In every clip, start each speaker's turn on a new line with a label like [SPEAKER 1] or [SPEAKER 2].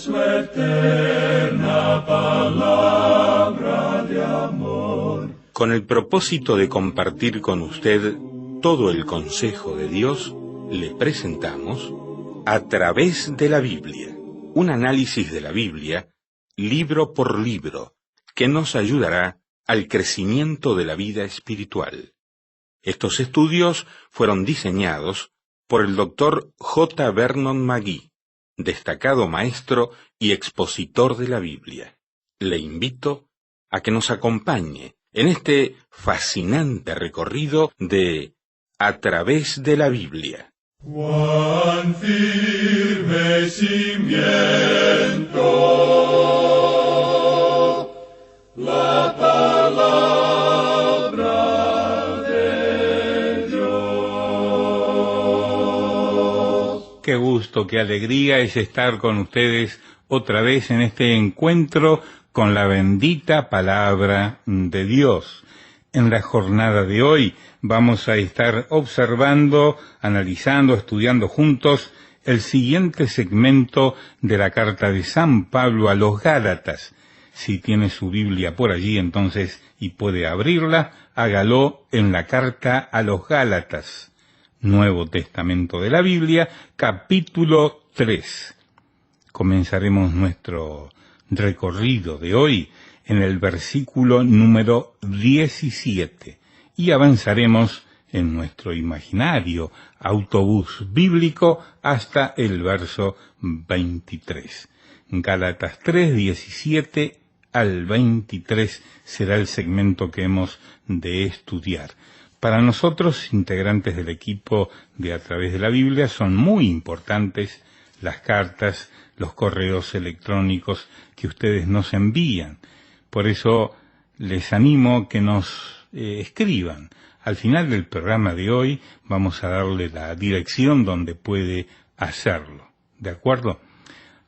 [SPEAKER 1] su eterna palabra de amor.
[SPEAKER 2] Con el propósito de compartir con usted todo el consejo de Dios, le presentamos A través de la Biblia, un análisis de la Biblia, libro por libro, que nos ayudará al crecimiento de la vida espiritual. Estos estudios fueron diseñados por el Dr. J. Vernon McGee, destacado maestro y expositor de la Biblia. Le invito a que nos acompañe en este fascinante recorrido de A través de la Biblia.
[SPEAKER 1] Cuán firme cimiento la palabra de Dios.
[SPEAKER 3] Qué gusto, qué alegría es estar con ustedes otra vez en este encuentro con la bendita palabra de Dios. En la jornada de hoy vamos a estar observando, analizando, estudiando juntos el siguiente segmento de la carta de San Pablo a los Gálatas. Si tiene su Biblia por allí entonces y puede abrirla, hágalo en la carta a los Gálatas. Nuevo Testamento de la Biblia, capítulo 3. Comenzaremos nuestro recorrido de hoy en el versículo número 17 y avanzaremos en nuestro imaginario autobús bíblico hasta el verso 23. Gálatas 3, 17 al 23 será el segmento que hemos de estudiar. Para nosotros, integrantes del equipo de A través de la Biblia, son muy importantes las cartas, los correos electrónicos que ustedes nos envían. Por eso les animo que nos escriban. Al final del programa de hoy vamos a darle la dirección donde puede hacerlo. ¿De acuerdo?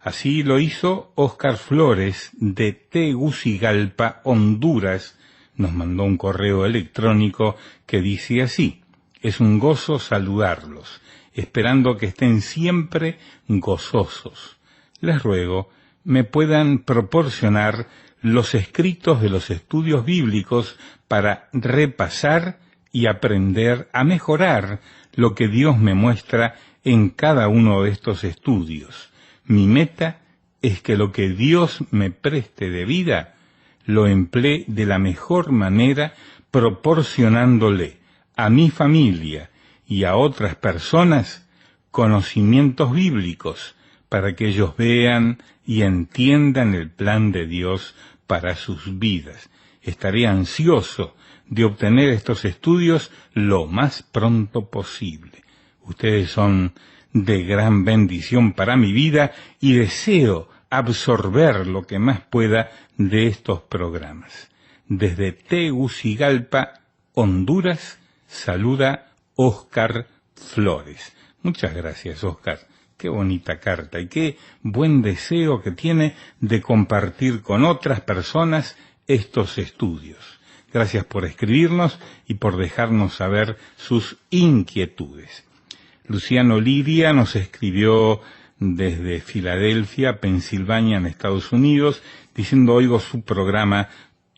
[SPEAKER 3] Así lo hizo Óscar Flores de Tegucigalpa, Honduras. Nos mandó un correo electrónico que dice así: es un gozo saludarlos, esperando que estén siempre gozosos. Les ruego me puedan proporcionar los escritos de los estudios bíblicos para repasar y aprender a mejorar lo que Dios me muestra en cada uno de estos estudios. Mi meta es que lo que Dios me preste de vida lo emplee de la mejor manera, proporcionándole a mi familia y a otras personas conocimientos bíblicos para que ellos vean y entiendan el plan de Dios para sus vidas. Estaré ansioso de obtener estos estudios lo más pronto posible. Ustedes son de gran bendición para mi vida y deseo absorber lo que más pueda de estos programas. Desde Tegucigalpa, Honduras, saluda Óscar Flores. Muchas gracias, Óscar. Qué bonita carta y qué buen deseo que tiene de compartir con otras personas estos estudios. Gracias por escribirnos y por dejarnos saber sus inquietudes. Luciano Lidia nos escribió desde Filadelfia, Pensilvania, en Estados Unidos, diciendo: oigo su programa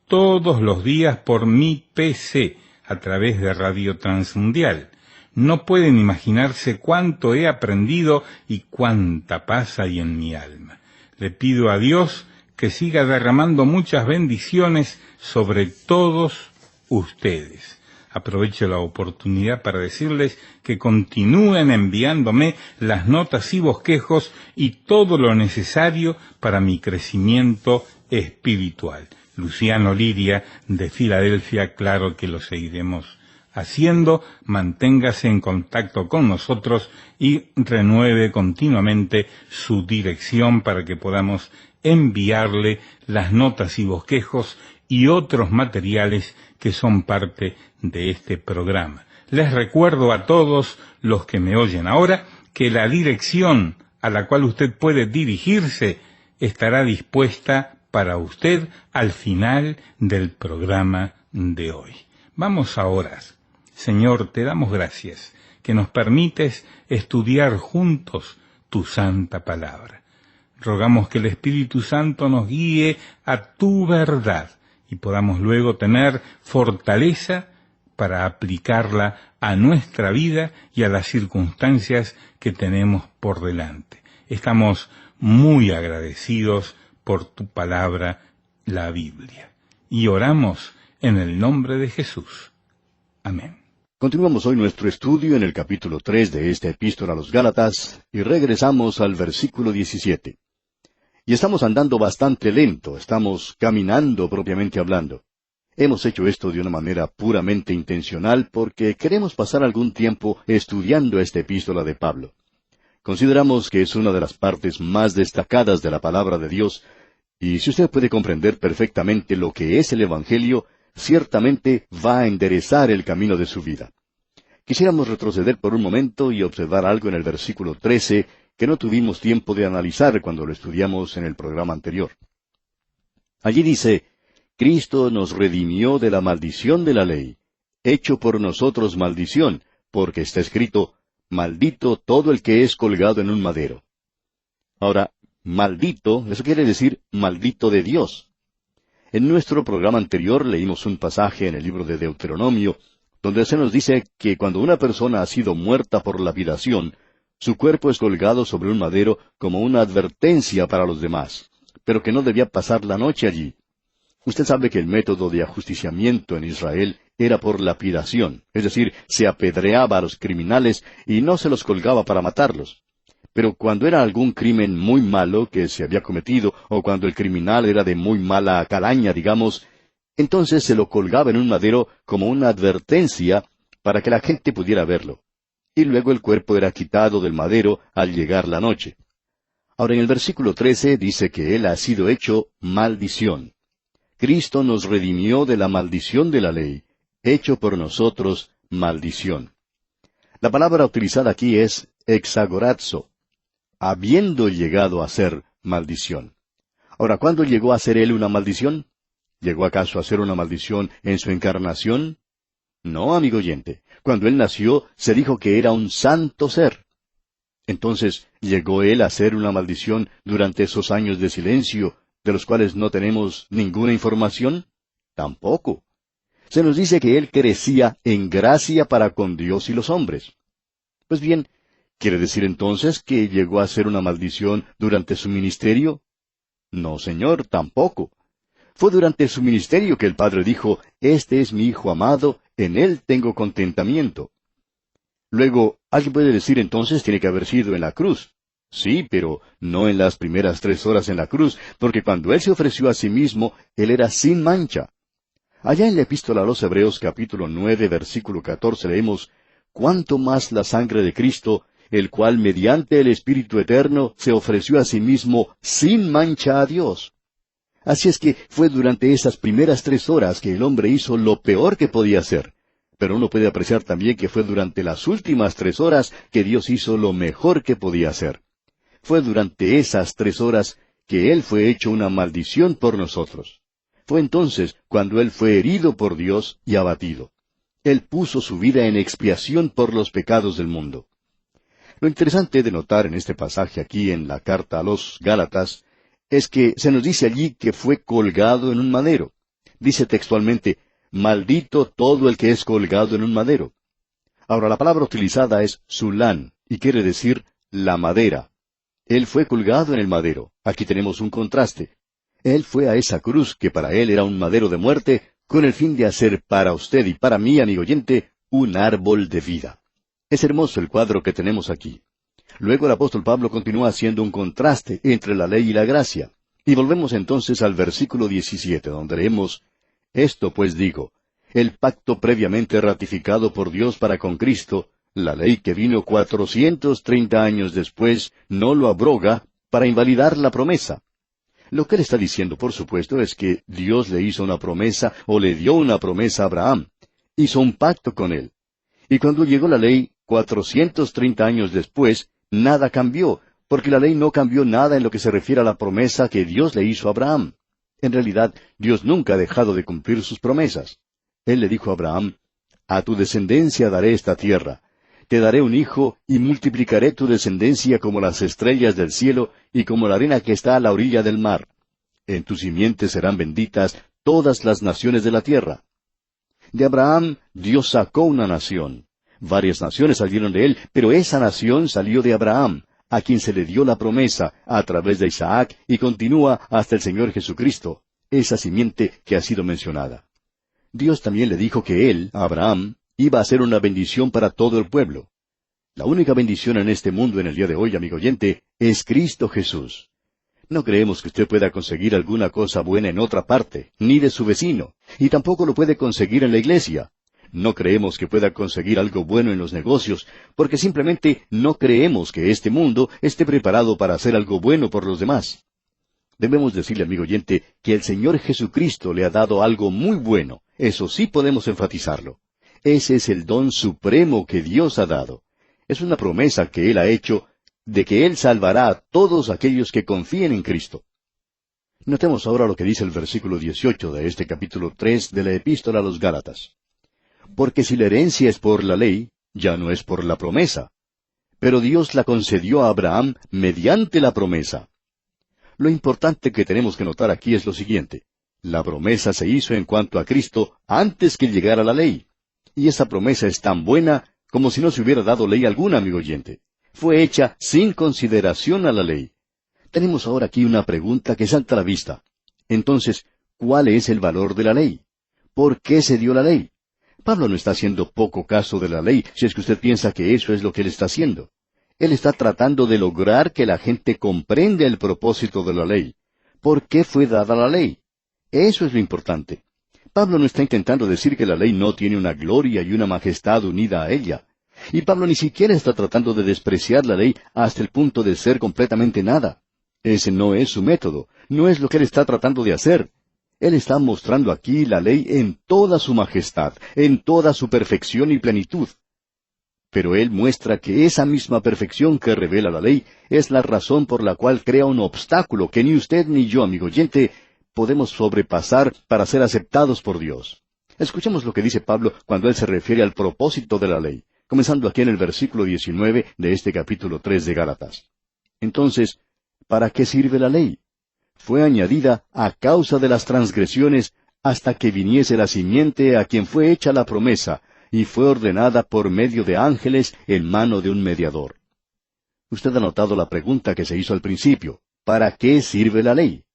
[SPEAKER 3] todos los días por mi PC a través de Radio Transmundial. No pueden imaginarse cuánto he aprendido y cuánta paz hay en mi alma. Le pido a Dios que siga derramando muchas bendiciones sobre todos ustedes. Aprovecho la oportunidad para decirles que continúen enviándome las notas y bosquejos y todo lo necesario para mi crecimiento espiritual. Luciano Lidia, de Filadelfia, claro que lo seguiremos haciendo. Manténgase en contacto con nosotros y renueve continuamente su dirección para que podamos enviarle las notas y bosquejos y otros materiales que son parte de este programa. Les recuerdo a todos los que me oyen ahora que la dirección a la cual usted puede dirigirse estará dispuesta para usted al final del programa de hoy. Vamos a orar. Señor, te damos gracias que nos permites estudiar juntos tu santa palabra. Rogamos que el Espíritu Santo nos guíe a tu verdad y podamos luego tener fortaleza para aplicarla a nuestra vida y a las circunstancias que tenemos por delante. Estamos muy agradecidos por tu palabra, la Biblia, y oramos en el nombre de Jesús. Amén.
[SPEAKER 4] Continuamos hoy nuestro estudio en el capítulo 3 de esta epístola a los Gálatas y regresamos al versículo 17. Y estamos andando bastante lento, estamos caminando propiamente hablando. Hemos hecho esto de una manera puramente intencional porque queremos pasar algún tiempo estudiando esta epístola de Pablo. Consideramos que es una de las partes más destacadas de la palabra de Dios, y si usted puede comprender perfectamente lo que es el Evangelio, ciertamente va a enderezar el camino de su vida. Quisiéramos retroceder por un momento y observar algo en el versículo 13 que no tuvimos tiempo de analizar cuando lo estudiamos en el programa anterior. Allí dice, Cristo nos redimió de la maldición de la ley, hecho por nosotros maldición, porque está escrito, maldito todo el que es colgado en un madero. Ahora, maldito, eso quiere decir maldito de Dios. En nuestro programa anterior leímos un pasaje en el libro de Deuteronomio, donde se nos dice que cuando una persona ha sido muerta por lapidación, su cuerpo es colgado sobre un madero como una advertencia para los demás, pero que no debía pasar la noche allí. Usted sabe que el método de ajusticiamiento en Israel era por lapidación, es decir, se apedreaba a los criminales y no se los colgaba para matarlos. Pero cuando era algún crimen muy malo que se había cometido, o cuando el criminal era de muy mala calaña, digamos, entonces se lo colgaba en un madero como una advertencia para que la gente pudiera verlo. Y luego el cuerpo era quitado del madero al llegar la noche. Ahora en el versículo 13 dice que Él ha sido hecho maldición. Cristo nos redimió de la maldición de la ley, hecho por nosotros maldición. La palabra utilizada aquí es exagorazo, habiendo llegado a ser maldición. Ahora, ¿cuándo llegó a ser Él una maldición? ¿Llegó acaso a ser una maldición en su encarnación? No, amigo oyente. Cuando Él nació, se dijo que era un santo ser. Entonces, ¿llegó Él a ser una maldición durante esos años de silencio, de los cuales no tenemos ninguna información? Tampoco. Se nos dice que Él crecía en gracia para con Dios y los hombres. Pues bien, ¿quiere decir entonces que llegó a ser una maldición durante su ministerio? No, señor, tampoco. Fue durante su ministerio que el Padre dijo, «Este es mi Hijo amado, en Él tengo contentamiento». Luego, alguien puede decir entonces tiene que haber sido en la cruz. Sí, pero no en las primeras 3 horas en la cruz, porque cuando Él se ofreció a sí mismo, Él era sin mancha. Allá en la Epístola a los Hebreos capítulo 9, versículo 14 leemos, «Cuánto más la sangre de Cristo, el cual mediante el Espíritu Eterno se ofreció a sí mismo sin mancha a Dios». Así es que fue durante esas primeras 3 horas que el hombre hizo lo peor que podía hacer. Pero uno puede apreciar también que fue durante las últimas 3 horas que Dios hizo lo mejor que podía hacer. Fue durante esas 3 horas que Él fue hecho una maldición por nosotros. Fue entonces cuando Él fue herido por Dios y abatido. Él puso su vida en expiación por los pecados del mundo. Lo interesante de notar en este pasaje aquí en la carta a los Gálatas es que se nos dice allí que fue colgado en un madero. Dice textualmente, «Maldito todo el que es colgado en un madero». Ahora la palabra utilizada es sulán, y quiere decir la madera. Él fue colgado en el madero. Aquí tenemos un contraste. Él fue a esa cruz, que para Él era un madero de muerte, con el fin de hacer para usted y para mí, amigo oyente, un árbol de vida. Es hermoso el cuadro que tenemos aquí. Luego el apóstol Pablo continúa haciendo un contraste entre la ley y la gracia. Y volvemos entonces al versículo 17, donde leemos, «Esto pues digo, el pacto previamente ratificado por Dios para con Cristo, la ley que vino 430 años después, no lo abroga para invalidar la promesa». Lo que él está diciendo, por supuesto, es que Dios le hizo una promesa, o le dio una promesa a Abraham. Hizo un pacto con él. Y cuando llegó la ley, 430 años después, nada cambió, porque la ley no cambió nada en lo que se refiere a la promesa que Dios le hizo a Abraham. En realidad, Dios nunca ha dejado de cumplir sus promesas. Él le dijo a Abraham, «A tu descendencia daré esta tierra». te daré un hijo, y multiplicaré tu descendencia como las estrellas del cielo, y como la arena que está a la orilla del mar. En tu simiente serán benditas todas las naciones de la tierra. De Abraham Dios sacó una nación. Varias naciones salieron de él, pero esa nación salió de Abraham, a quien se le dio la promesa a través de Isaac, y continúa hasta el Señor Jesucristo, esa simiente que ha sido mencionada. Dios también le dijo que él, Abraham, iba a ser una bendición para todo el pueblo. La única bendición en este mundo en el día de hoy, amigo oyente, es Cristo Jesús. No creemos que usted pueda conseguir alguna cosa buena en otra parte, ni de su vecino, y tampoco lo puede conseguir en la iglesia. No creemos que pueda conseguir algo bueno en los negocios, porque simplemente no creemos que este mundo esté preparado para hacer algo bueno por los demás. Debemos decirle, amigo oyente, que el Señor Jesucristo le ha dado algo muy bueno. Eso sí podemos enfatizarlo. Ese es el don supremo que Dios ha dado. Es una promesa que Él ha hecho de que Él salvará a todos aquellos que confíen en Cristo. Notemos ahora lo que dice el versículo 18 de este capítulo 3 de la Epístola a los Gálatas. Porque si la herencia es por la ley, ya no es por la promesa. Pero Dios la concedió a Abraham mediante la promesa. Lo importante que tenemos que notar aquí es lo siguiente. La promesa se hizo en cuanto a Cristo antes que llegara la ley. Y esa promesa es tan buena como si no se hubiera dado ley alguna, amigo oyente. Fue hecha sin consideración a la ley. Tenemos ahora aquí una pregunta que salta a la vista. Entonces, ¿cuál es el valor de la ley? ¿Por qué se dio la ley? Pablo no está haciendo poco caso de la ley, si es que usted piensa que eso es lo que él está haciendo. Él está tratando de lograr que la gente comprenda el propósito de la ley. ¿Por qué fue dada la ley? Eso es lo importante. Pablo no está intentando decir que la ley no tiene una gloria y una majestad unida a ella. Y Pablo ni siquiera está tratando de despreciar la ley hasta el punto de ser completamente nada. Ese no es su método, no es lo que él está tratando de hacer. Él está mostrando aquí la ley en toda su majestad, en toda su perfección y plenitud. Pero él muestra que esa misma perfección que revela la ley es la razón por la cual crea un obstáculo que ni usted ni yo, amigo oyente, podemos sobrepasar para ser aceptados por Dios. Escuchemos lo que dice Pablo cuando él se refiere al propósito de la ley, comenzando aquí en el versículo 19 de este capítulo 3 de Gálatas. Entonces, ¿para qué sirve la ley? Fue añadida a causa de las transgresiones hasta que viniese la simiente a quien fue hecha la promesa, y fue ordenada por medio de ángeles en mano de un mediador. Usted ha notado la pregunta que se hizo al principio. ¿Para qué sirve la ley?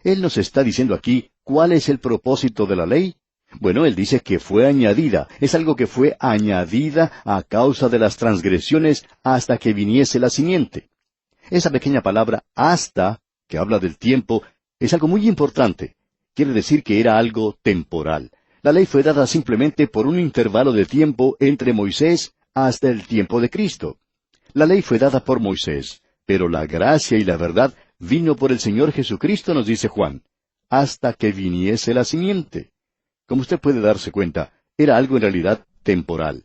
[SPEAKER 4] Él nos está diciendo aquí cuál es el propósito de la ley. Bueno, él dice que fue añadida. Es algo que fue añadida a causa de las transgresiones hasta que viniese la simiente. Esa pequeña palabra hasta, que habla del tiempo, es algo muy importante. Quiere decir que era algo temporal. La ley fue dada simplemente por un intervalo de tiempo entre Moisés hasta el tiempo de Cristo. La ley fue dada por Moisés, pero la gracia y la verdad vino por el Señor Jesucristo, nos dice Juan, hasta que viniese la simiente. Como usted puede darse cuenta, era algo en realidad temporal.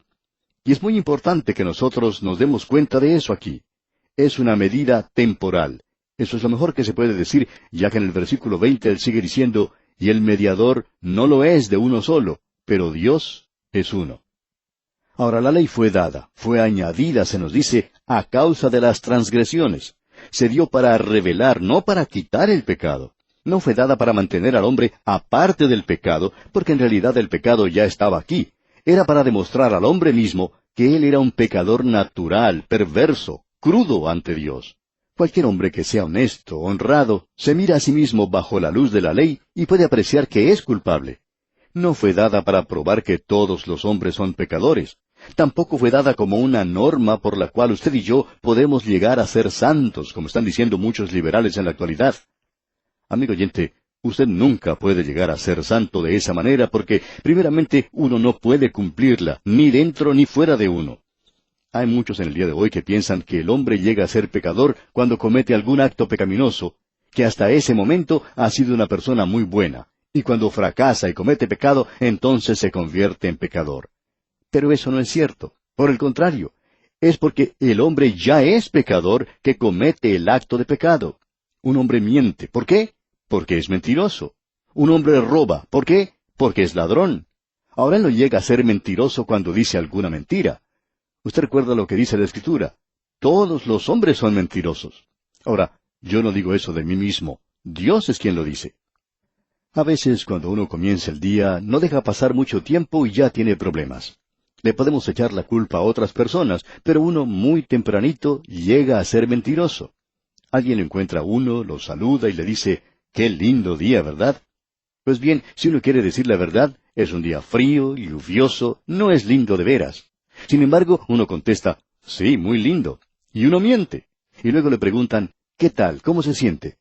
[SPEAKER 4] Y es muy importante que nosotros nos demos cuenta de eso aquí. Es una medida temporal. Eso es lo mejor que se puede decir, ya que en el versículo 20 él sigue diciendo, y el mediador no lo es de uno solo, pero Dios es uno. Ahora la ley fue dada, fue añadida, se nos dice, a causa de las transgresiones. Se dio para revelar, no para quitar el pecado. No fue dada para mantener al hombre aparte del pecado, porque en realidad el pecado ya estaba aquí. Era para demostrar al hombre mismo que él era un pecador natural, perverso, crudo ante Dios. Cualquier hombre que sea honesto, honrado, se mira a sí mismo bajo la luz de la ley y puede apreciar que es culpable. No fue dada para probar que todos los hombres son pecadores. Tampoco fue dada como una norma por la cual usted y yo podemos llegar a ser santos, como están diciendo muchos liberales en la actualidad. Amigo oyente, usted nunca puede llegar a ser santo de esa manera porque, primeramente, uno no puede cumplirla, ni dentro ni fuera de uno. Hay muchos en el día de hoy que piensan que el hombre llega a ser pecador cuando comete algún acto pecaminoso, que hasta ese momento ha sido una persona muy buena, y cuando fracasa y comete pecado, entonces se convierte en pecador. Pero eso no es cierto. Por el contrario, es porque el hombre ya es pecador que comete el acto de pecado. Un hombre miente. ¿Por qué? Porque es mentiroso. Un hombre roba. ¿Por qué? Porque es ladrón. Ahora él no llega a ser mentiroso cuando dice alguna mentira. Usted recuerda lo que dice la Escritura. Todos los hombres son mentirosos. Ahora, yo no digo eso de mí mismo. Dios es quien lo dice. A veces, cuando uno comienza el día, no deja pasar mucho tiempo y ya tiene problemas. Le podemos echar la culpa a otras personas, pero uno muy tempranito llega a ser mentiroso. Alguien lo encuentra a uno, lo saluda y le dice, «Qué lindo día, ¿verdad?» Pues bien, si uno quiere decir la verdad, es un día frío y lluvioso, no es lindo de veras. Sin embargo, uno contesta, «Sí, muy lindo». Y uno miente. Y luego le preguntan, «¿Qué tal? ¿Cómo se siente?»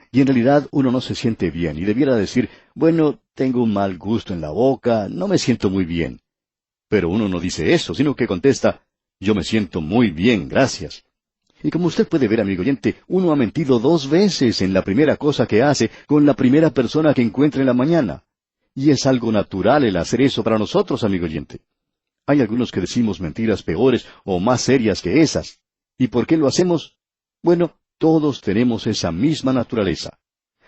[SPEAKER 4] Y en realidad uno no se siente bien y debiera decir, «Bueno, tengo un mal gusto en la boca, no me siento muy bien». Pero uno no dice eso, sino que contesta, «Yo me siento muy bien, gracias». Y como usted puede ver, amigo oyente, uno ha mentido 2 veces en la primera cosa que hace con la primera persona que encuentra en la mañana. Y es algo natural el hacer eso para nosotros, amigo oyente. Hay algunos que decimos mentiras peores o más serias que esas. ¿Y por qué lo hacemos? Bueno, todos tenemos esa misma naturaleza.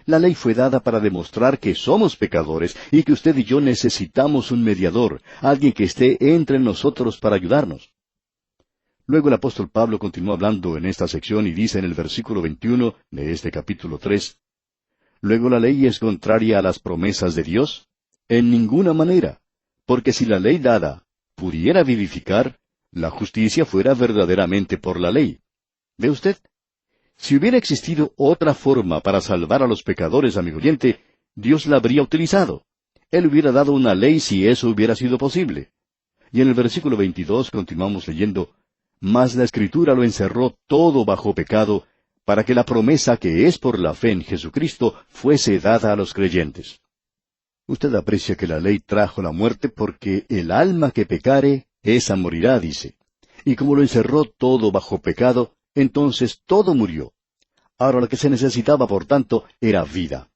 [SPEAKER 4] La ley fue dada para demostrar que somos pecadores y que usted y yo necesitamos un mediador, alguien que esté entre nosotros para ayudarnos. Luego el apóstol Pablo continuó hablando en esta sección y dice en el versículo 21 de este capítulo 3, «¿Luego la ley es contraria a las promesas de Dios? En ninguna manera, porque si la ley dada pudiera vivificar, la justicia fuera verdaderamente por la ley». ¿Ve usted? Si hubiera existido otra forma para salvar a los pecadores, amigo oyente, Dios la habría utilizado. Él hubiera dado una ley si eso hubiera sido posible. Y en el versículo 22 continuamos leyendo, «Mas la Escritura lo encerró todo bajo pecado, para que la promesa que es por la fe en Jesucristo fuese dada a los creyentes». Usted aprecia que la ley trajo la muerte porque el alma que pecare, esa morirá, dice. Y como lo encerró todo bajo pecado, entonces todo murió. Ahora lo que se necesitaba, por tanto, era vida.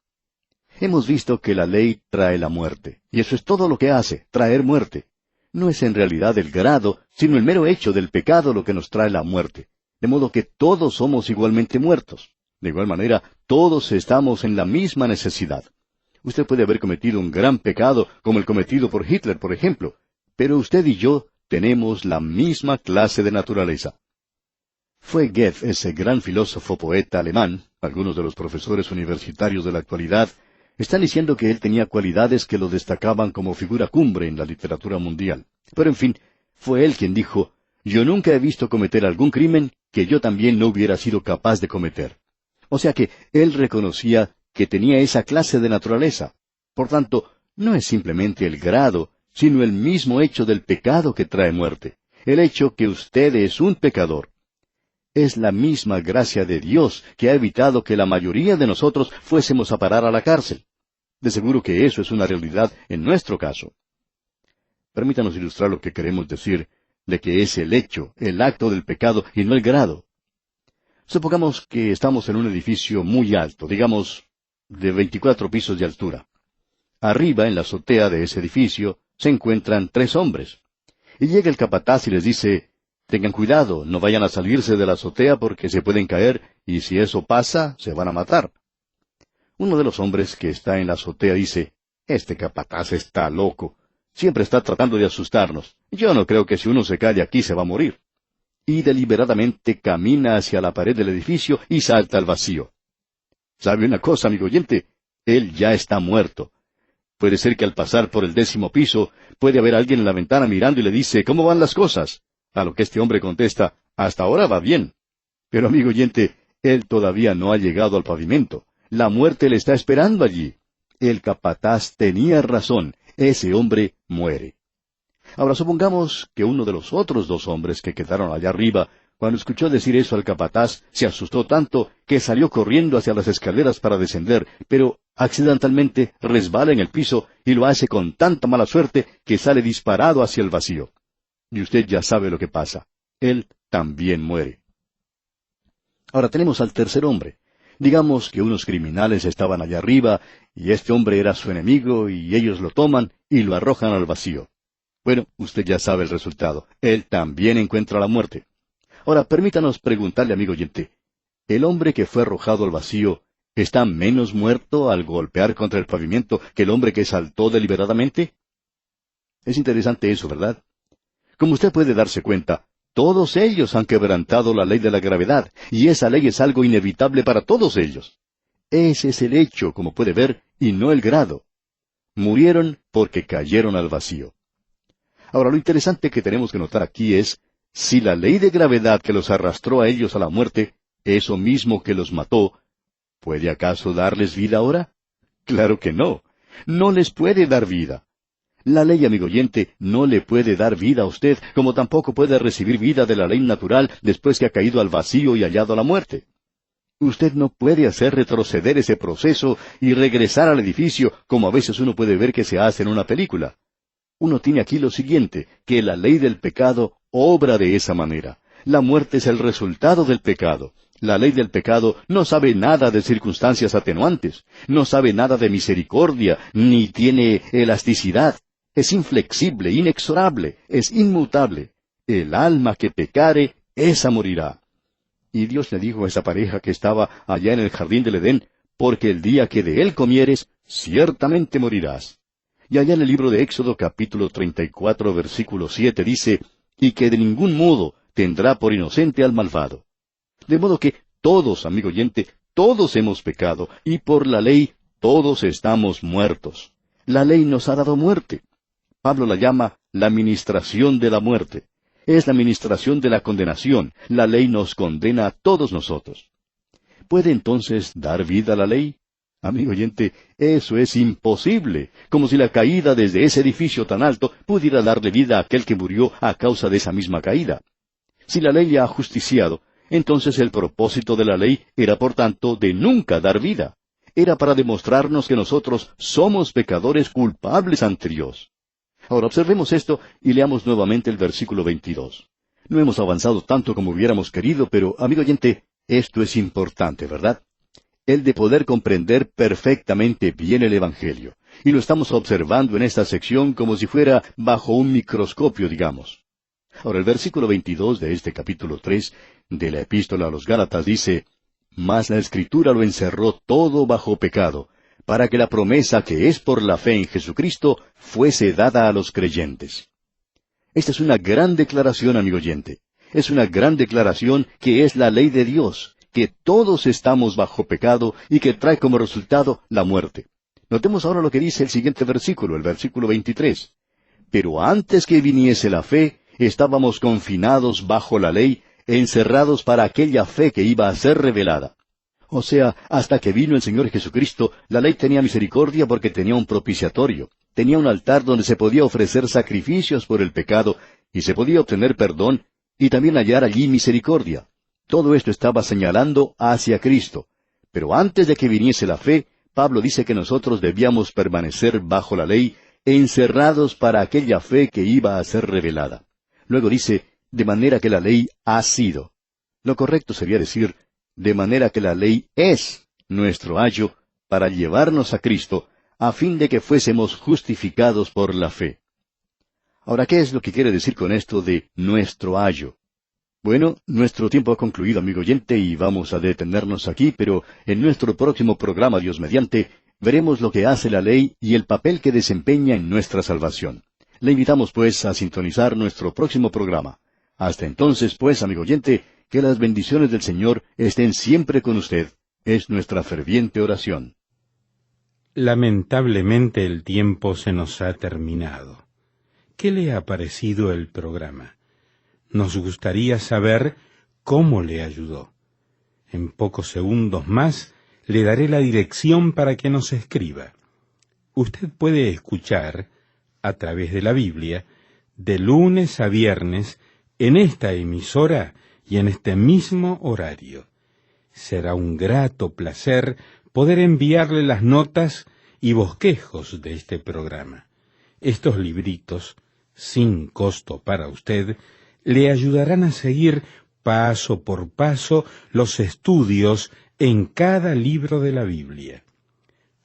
[SPEAKER 4] Hemos visto que la ley trae la muerte, y eso es todo lo que hace, traer muerte. No es en realidad el grado, sino el mero hecho del pecado lo que nos trae la muerte. De modo que todos somos igualmente muertos. De igual manera, todos estamos en la misma necesidad. Usted puede haber cometido un gran pecado, como el cometido por Hitler, por ejemplo, pero usted y yo tenemos la misma clase de naturaleza. Fue Goethe, ese gran filósofo poeta alemán, algunos de los profesores universitarios de la actualidad, están diciendo que él tenía cualidades que lo destacaban como figura cumbre en la literatura mundial. Pero en fin, fue él quien dijo, «Yo nunca he visto cometer algún crimen que yo también no hubiera sido capaz de cometer». O sea que él reconocía que tenía esa clase de naturaleza. Por tanto, no es simplemente el grado, sino el mismo hecho del pecado que trae muerte. El hecho que usted es un pecador. Es la misma gracia de Dios que ha evitado que la mayoría de nosotros fuésemos a parar a la cárcel. De seguro que eso es una realidad en nuestro caso. Permítanos ilustrar lo que queremos decir, de que es el hecho, el acto del pecado y no el grado. Supongamos que estamos en un edificio muy alto, digamos, de 24 pisos de altura. Arriba, en la azotea de ese edificio, se encuentran 3 hombres. Y llega el capataz y les dice, «Tengan cuidado, no vayan a salirse de la azotea porque se pueden caer, y si eso pasa, se van a matar». Uno de los hombres que está en la azotea dice, «Este capataz está loco. Siempre está tratando de asustarnos. Yo no creo que si uno se cae aquí se va a morir». Y deliberadamente camina hacia la pared del edificio y salta al vacío. ¿Sabe una cosa, amigo oyente? Él ya está muerto. Puede ser que al pasar por el 10º piso, puede haber alguien en la ventana mirando y le dice, «¿Cómo van las cosas?». A lo que este hombre contesta, «Hasta ahora va bien». Pero, amigo oyente, él todavía no ha llegado al pavimento. La muerte le está esperando allí. El capataz tenía razón. Ese hombre muere. Ahora supongamos que uno de los otros 2 hombres que quedaron allá arriba, cuando escuchó decir eso al capataz, se asustó tanto que salió corriendo hacia las escaleras para descender, pero accidentalmente resbala en el piso y lo hace con tanta mala suerte que sale disparado hacia el vacío. Y usted ya sabe lo que pasa. Él también muere. Ahora tenemos al tercer hombre. Digamos que unos criminales estaban allá arriba, y este hombre era su enemigo, y ellos lo toman y lo arrojan al vacío. Bueno, usted ya sabe el resultado. Él también encuentra la muerte. Ahora, permítanos preguntarle, amigo oyente, ¿el hombre que fue arrojado al vacío está menos muerto al golpear contra el pavimento que el hombre que saltó deliberadamente? Es interesante eso, ¿verdad? Como usted puede darse cuenta, Todos ellos han quebrantado la ley de la gravedad, y esa ley es algo inevitable para todos ellos. Ese es el hecho, como puede ver, y no el grado. Murieron porque cayeron al vacío. Ahora, lo interesante que tenemos que notar aquí es, si la ley de gravedad que los arrastró a ellos a la muerte, eso mismo que los mató, ¿puede acaso darles vida ahora? Claro que no. No les puede dar vida. La ley, amigo oyente, no le puede dar vida a usted, como tampoco puede recibir vida de la ley natural después que ha caído al vacío y hallado la muerte. Usted no puede hacer retroceder ese proceso y regresar al edificio, como a veces uno puede ver que se hace en una película. Uno tiene aquí lo siguiente, que la ley del pecado obra de esa manera. La muerte es el resultado del pecado. La ley del pecado no sabe nada de circunstancias atenuantes, no sabe nada de misericordia, ni tiene elasticidad. Es inflexible, inexorable, es inmutable. El alma que pecare, esa morirá. Y Dios le dijo a esa pareja que estaba allá en el jardín del Edén, porque el día que de él comieres, ciertamente morirás. Y allá en el libro de Éxodo capítulo 34, versículo 7 dice, y que de ningún modo tendrá por inocente al malvado. De modo que todos, amigo oyente, todos hemos pecado, y por la ley todos estamos muertos. La ley nos ha dado muerte. Pablo la llama la ministración de la muerte. Es la ministración de la condenación. La ley nos condena a todos nosotros. ¿Puede entonces dar vida a la ley? Amigo oyente, eso es imposible, como si la caída desde ese edificio tan alto pudiera darle vida a aquel que murió a causa de esa misma caída. Si la ley le ha justiciado, entonces el propósito de la ley era por tanto de nunca dar vida. Era para demostrarnos que nosotros somos pecadores culpables ante Dios. Ahora observemos esto y leamos nuevamente el versículo 22. No hemos avanzado tanto como hubiéramos querido, pero, amigo oyente, esto es importante, ¿verdad? El de poder comprender perfectamente bien el Evangelio. Y lo estamos observando en esta sección como si fuera bajo un microscopio, digamos. Ahora, el versículo 22 de este capítulo 3 de la Epístola a los Gálatas dice, «Mas la Escritura lo encerró todo bajo pecado, para que la promesa que es por la fe en Jesucristo fuese dada a los creyentes». Esta es una gran declaración, amigo oyente. Es una gran declaración que es la ley de Dios, que todos estamos bajo pecado y que trae como resultado la muerte. Notemos ahora lo que dice el siguiente versículo, el versículo 23. «Pero antes que viniese la fe, estábamos confinados bajo la ley, encerrados para aquella fe que iba a ser revelada». O sea, hasta que vino el Señor Jesucristo, la ley tenía misericordia porque tenía un propiciatorio, tenía un altar donde se podía ofrecer sacrificios por el pecado, y se podía obtener perdón, y también hallar allí misericordia. Todo esto estaba señalando hacia Cristo. Pero antes de que viniese la fe, Pablo dice que nosotros debíamos permanecer bajo la ley, encerrados para aquella fe que iba a ser revelada. Luego dice, de manera que la ley ha sido. Lo correcto sería decir, de manera que la ley es nuestro ayo para llevarnos a Cristo, a fin de que fuésemos justificados por la fe. Ahora, ¿qué es lo que quiere decir con esto de nuestro ayo? Bueno, nuestro tiempo ha concluido, amigo oyente, y vamos a detenernos aquí, pero en nuestro próximo programa, Dios mediante, veremos lo que hace la ley y el papel que desempeña en nuestra salvación. Le invitamos, pues, a sintonizar nuestro próximo programa. Hasta entonces, pues, amigo oyente, que las bendiciones del Señor estén siempre con usted. Es nuestra ferviente oración.
[SPEAKER 3] Lamentablemente el tiempo se nos ha terminado. ¿Qué le ha parecido el programa? Nos gustaría saber cómo le ayudó. En pocos segundos más le daré la dirección para que nos escriba. Usted puede escuchar, a través de la Biblia, de lunes a viernes, en esta emisora y en este mismo horario. Será un grato placer poder enviarle las notas y bosquejos de este programa. Estos libritos, sin costo para usted, le ayudarán a seguir paso por paso los estudios en cada libro de la Biblia.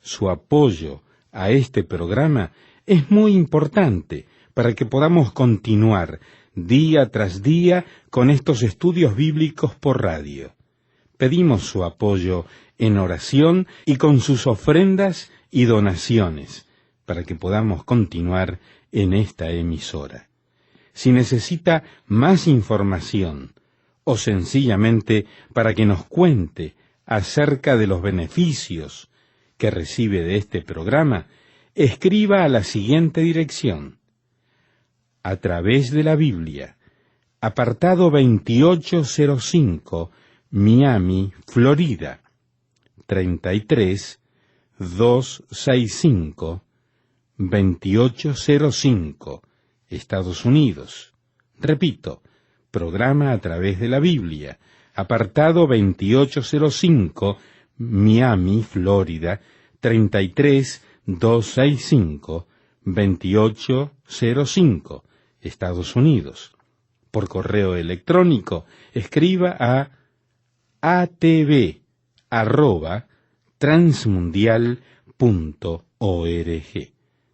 [SPEAKER 3] Su apoyo a este programa es muy importante para que podamos continuar día tras día con estos estudios bíblicos por radio. Pedimos su apoyo en oración y con sus ofrendas y donaciones para que podamos continuar en esta emisora. si necesita más información o sencillamente para que nos cuente acerca de los beneficios que recibe de este programa, escriba a la siguiente dirección: A través de la Biblia, apartado 2805, Miami, Florida, 33265, 2805, Estados Unidos. Repito, programa A través de la Biblia, apartado 2805, Miami, Florida, 33265, 2805, Estados Unidos. Por correo electrónico, escriba a atv@transmundial.org.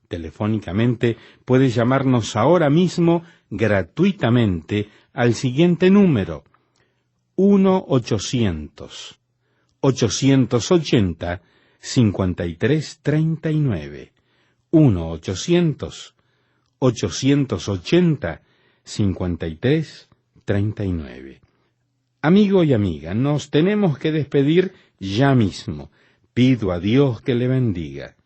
[SPEAKER 3] Telefónicamente puede llamarnos ahora mismo gratuitamente al siguiente número: 1-800-880-5339. 1-800-880-5339. Amigo y amiga, nos tenemos que despedir ya mismo. Pido a Dios que le bendiga.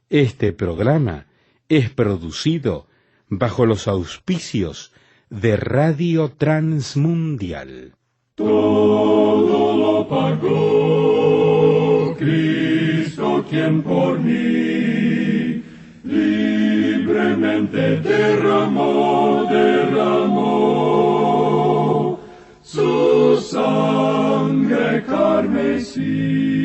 [SPEAKER 3] Este programa es producido bajo los auspicios de Radio Transmundial.
[SPEAKER 1] Todo lo pagó Cristo, quien por mí libremente derramó su sangre carmesí.